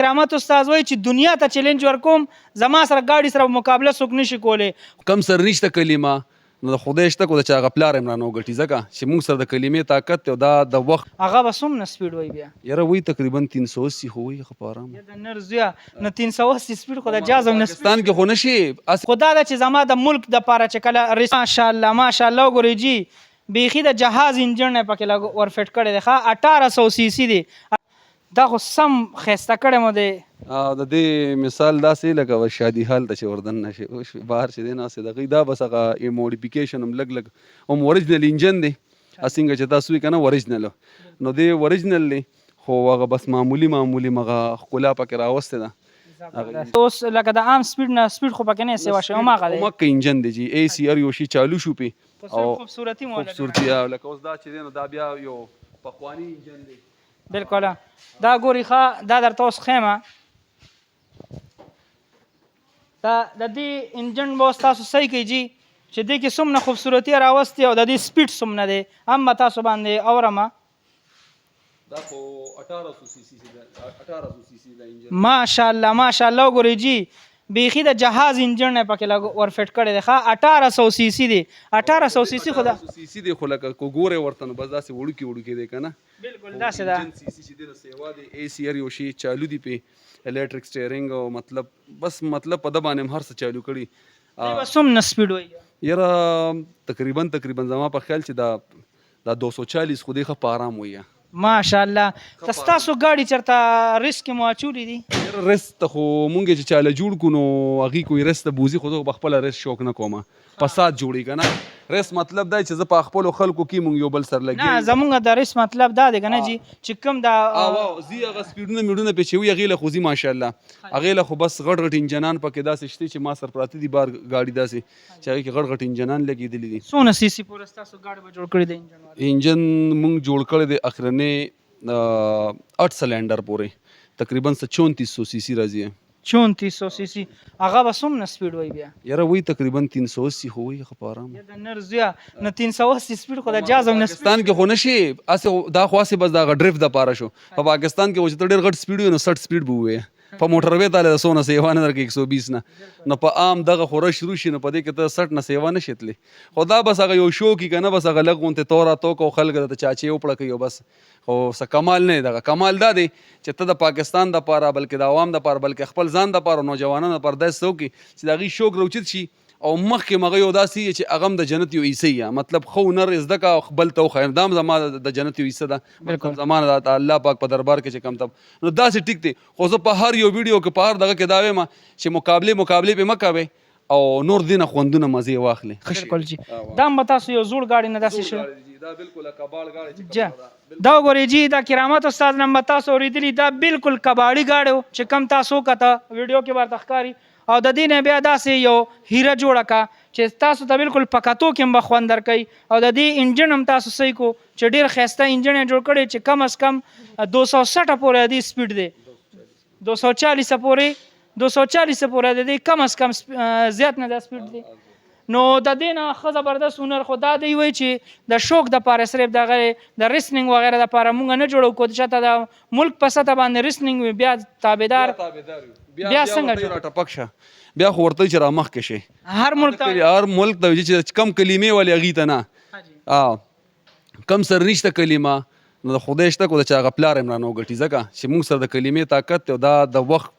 کرامت استاد وایي چې دنیا ته چیلنج ورکوم زما سره ګاډي سره مقابله څوک نشي کولی. کم سر نشته کلمه نو د خدای شته کو د چا هغه پلار هم رانه وګټي ځکه چې موږ سره د کلمې طاقت دی او دا د وخت هغه به څومره سپیډ وایي بیا یاره وایي تقریبا 380 خو وایي خو په ارام د نر زویه نو 380 سپیډ خو د جاز هم نه پاکستان کې خو نشي خو دا ده چې زما د ملک دپاره چې کله ماشاءالله ماشاءالله وګورئ جي بیخي د جهاز انجن نه پکې لږ ورفټ کړی دی ښه 1800 سی سی دی دا خو سم ښایسته کړی مو دی. د دې مثال داسې لکه شادي حال ته چې وردن نشي بهر چې دی ناستې د هغوی دا بس هغه موډیفیکیشن هم لږ هم اوریجنل انجن دی څنګه چې تاسو وایي که نه اوریجنل نو دی اوریجنل دی خو هغه بس معمولي مغه ښکلا پکې راوستې ده. اوس لکه د عام سپیډ نه سپیډ خو پکې نه سیوا شوی هماغه دی مکه انجن دی جي اے سی ار یو شي چالو شو پې او خوبصورتي مو خوبصورتي لکه اوس دا چې دی نو دا بیا یو پخواني انجن دی بالکل. دا ګوري ښه دا درته اوس ښیمه دا د دې انجن به اوس تاسو صحیح کوي جي چې دې کې څومره خوبصورتي راوستې او د دې سپیډ څومره دی هم به تاسو باندې اورمه. دا خو 1800 سی سی دا انجن ماشاءالله ماشاءالله وګورئ جي بیخي د جهاز انجن نه پکې لږ ورفټ کړی دی ښه 1800 سی سی دی 1800 سی سی خو دا سی سی دی خو لکه کو ګورې ورته نو بس داسې وړوکي دی که نه بالکل داسې ده سی سی چې دی نو سیوا دی اے سی ار یو شي چالو دی پې الیکټریک سټیرنګ او مطلب په ده باندې هم هر څه چالو کړي دی به څومره سپیډ وایي یاره تقریبا زما په خیال چې دا 240 خو دی ښه په ارام وایي ماشاءالله. که ستاسو ګاډي چېرته ریس کې مو اچولي دي ریس ته خو مونږ چې چاله جوړ کړو نو هغوی کوی ریس ته بوځي خو زه په خپله ریس شوق نه کوم فساد جوړي که نه ریس مطلب دا چې زه په خپلو خلکو کې مونږ یو بل سره لګي نه زمونږ د ریس مطلب دا دی که نه جي چې کوم دا زی هغه سپیډونه میډونه پې چې وي هغې له خو ځي ماشاءالله هغې له خو بس غټ انجنان پکې داسې شته چې ما سره پراته دي بار ګاډي داسې چې هغې کې غټ انجنان لګېدلي دي. څونه سی سی پورې ستاسو ګاډي به جوړ کړي دی انجن مونږ جوړ کړی دی اخرنې 8 سلنډر پورې تقریبا 3400 سی سی راځي 3400 سی سی هغه به څومره سپیډ وایي بیا یاره وایي تقریبا 380 خو وایي خو په ارام د نر زویه نو 380 سپیډ خو د جاز هم نه پاکستان کې خو نشي دا خو هسې بس د هغه ډریفټ دپاره شو په پاکستان کې چې ته ډېر غټ سپیډ وي نو 60 سپیډ به ووایې په موټر وې تاله د 100 نه سیوا نه درکې 120 نه نو په عام دغه خو رش روشي نو په دې کې ته 60 نه سیوا نشي تللی خو دا بس هغه یو شو کې که نه بس هغه لږ غونتې تورا توک او خلک درته چاچې وپړه کوي بس خو څه کمال نه دغه کمال دا دی چې ته د پاکستان دپاره بلکې د عوام دپاره بلکې خپل ځان دپاره نوجوانانو دپاره داسې څه وکړي چې د هغوی شوق راوچت شي او مخکې مغه یو داسې چې هغه هم د جنت یو حصه یا مطلب خو نر زده کا بل ته وښایم دا هم زما د جنت یو حصه ده بالکل زما د الله پاک په دربار کې چې کم تب نو داسې ټیک دی خو زه په هر یو ویډیو کې په هر دغه کې دا وایم چې مقابلې پې مه کوئ او نور دې نه خوندونه مزې واخلې بالکل جي دا هم به تاسو یو زوړ ګاډي نه داسې شو دا بالکل کباړ ګاډی دا وګورئ جي دا کرامت استاد نه به تاسو اورېدلي دا بالکل کباړي ګاډی و چې کم تاسو وکته ویډیو کې ورته ښکاري او د دې نه بیا داسې یو هیره جوړه کا چې تاسو ته بالکل په کتو کې هم به خوند درکوي او د دې انجن هم تاسو صحیح کو چې ډېر ښایسته انجن یې جوړ کړی چې کم از کم 260 پورې د دې سپیډ دی 240 پورې د دې کم از کم زیات نه دا سپیډ دی نو د دې نه ښه زبردست هنر خو دا دی وایي چې د شوق دپاره صرف دغه د ریسنینګ وغیره دپاره مونږ نه جوړو کو چاته د ملک په سطح باندې ریسنینګ وي بیا تابعدار بیا څنګه راټپک شه بیا خو ورته چې را مخکې شي هر ملک ته چې کم کلمې ولې هغوی ته نه کم سر نشته کلمه نو د خدای شته کو د چا هغه پلار هم رانه وګټي ځکه چې مونږ سره د کلمې طاقت دی او دا د وخت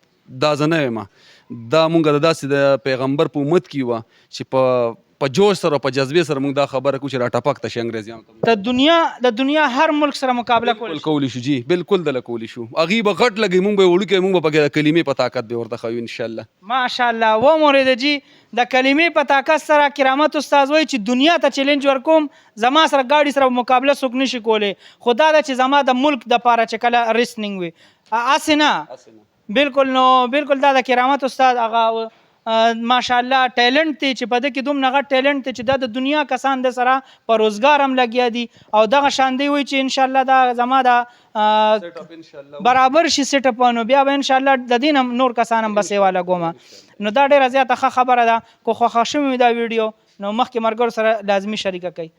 دا زه نه یم دا مونږ د داسې د پیغمبر په امت کې وه چې په جوش سره په جذبې سره مونږ دا خبره کوو چې راټپک ته شي انګریزیانو د دنیا هر ملک سره مقابله کولی شو جي بالکل دله کولی شو هغوی به غټ لګوي مونږ به یې وړوکی مونږ به پکې د کلمې په طاقت به ورته ښیو انشاءالله ماشاءالله ومورېده جي د کلمې په طاقت سره کرامت استاد وایي چې دنیا ته چیلنج ورکوم زما سره ګاډي سره مقابله څوک نشي کولی خو دا ده چې زما د ملک دپاره چې کله ریسنینګ وي هسې نه بالکل نو بالکل دا د کرامت استاد هغه ماشاءالله ټیلنټ دی چې په ده کې دومره غټ ټیلنټ دی چې دا د دنیا کسان د سره په روزګار هم لګیا دي او دغه شان دی وایي چې انشاءالله دا زما د برابر شي سیټ اپ نو بیا به انشاءالله د دې نه نور کسان هم به سیوا لګوم نو دا ډېره زیاته ښه خبره ده که خوښه شوې وي دا ویډیو نو مخکې ملګرو سره لازمي شریکه کوئ